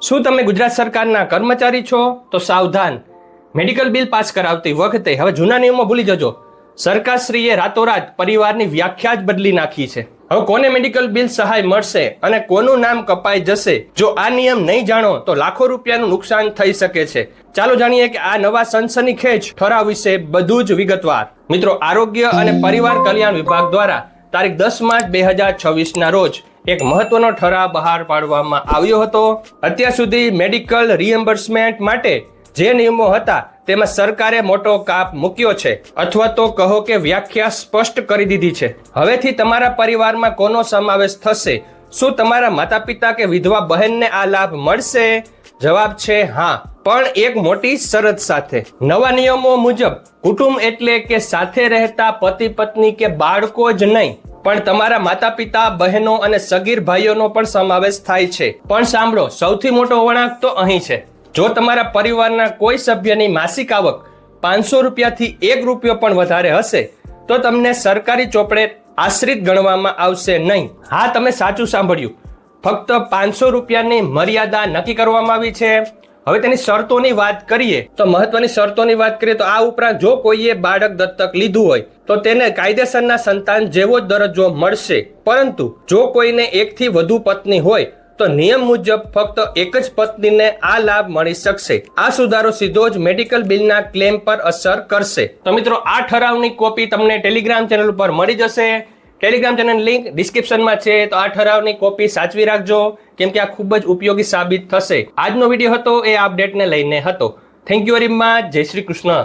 શું તમે ગુજરાત સરકારના કર્મચારી છો તો સાવધાન, મેડિકલ બિલ પાસ કરાવતી વખતે હવે જૂના નિયમો ભૂલી જજો. સરકારશ્રીએ રાતોરાત પરિવારની વ્યાખ્યા જ બદલી નાખી છે. હવે કોને મેડિકલ બિલ સહાય મળશે અને કોનું નામ કપાઈ જશે, જો આ નિયમ નહીં જાણો તો લાખો રૂપિયાનું નુકસાન થઈ શકે છે. ચાલો જાણીએ કે આ નવા સનસનીખેજ ઠરાવ વિશે બધું જ વિગતવાર. મિત્રો, આરોગ્ય અને પરિવાર કલ્યાણ વિભાગ દ્વારા તારીખ 10 માર્ચ 2026 ના રોજ એક મહત્વનો ઠરાવ બહાર પાડવામાં આવ્યો હતો. અત્યાર સુધી મેડિકલ રિએમ્બર્સમેન્ટ માટે જે નિયમો હતા તેમાં સરકારે મોટો કાપ મૂક્યો છે, અથવા તો કહો કે વ્યાખ્યા સ્પષ્ટ કરી દીધી છે. હવેથી તમારા પરિવારમાં કોનો સમાવેશ થશે? શું તમારા માતા પિતા કે વિધવા બહેનને આ લાભ મળશે? જવાબ છે હા, પણ એક મોટી શરત સાથે. નવા નિયમો મુજબ કુટુંબ એટલે કે સાથે રહેતા પતિ પત્ની કે બાળકો જ નહીં, પણ તમારા માતા પિતા, બહેનો અને સગીર ભાઈઓનો પણ સમાવેશ થાય છે. પણ સાંભળો, સૌથી મોટો વળાંક તો અહીં છે. જો તમારા પરિવારના કોઈ સભ્યની માસિક આવક 500 રૂપિયાથી 1 રૂપિયો પણ વધારે હશે તો તમને સરકારી ચોપડે આશ્રિત ગણવામાં આવશે નહીં. હા, તમે સાચું સાંભળ્યું, ફક્ત 500 રૂપિયાની મર્યાદા નક્કી કરવામાં આવી છે. હવે તેની શરતોની વાત કરીએ તો મહત્વની શરતોની વાત કરીએ તો આ ઉપરાંત જો કોઈએ બાળક દત્તક લીધું હોય તો તેને કાયદેસરના સંતાન જેવો જ દરજ્જો મળશે. પરંતુ જો કોઈને 1 થી વધુ પત્ની હોય તો નિયમ મુજબ ફક્ત એક જ પત્નીને આ લાભ મળી શકશે. આ સુધારો સીધો જ મેડિકલ બિલના ક્લેમ પર અસર કરશે. તો મિત્રો, આ ઠરાવની કોપી તમને ટેલિગ્રામ ચેનલ ઉપર મળી જશે. ટેલિગ્રામ ચેનલ લિંક ડિસ્ક્રિપ્શનમાં છે, તો આ ઠરાવની કોપી સાચવી રાખજો, કેમ કે આ ખૂબ જ ઉપયોગી સાબિત થશે. આજનો વિડીયો હતો એ અપડેટને લઈને હતો. Thank you very much. જય શ્રી કૃષ્ણ.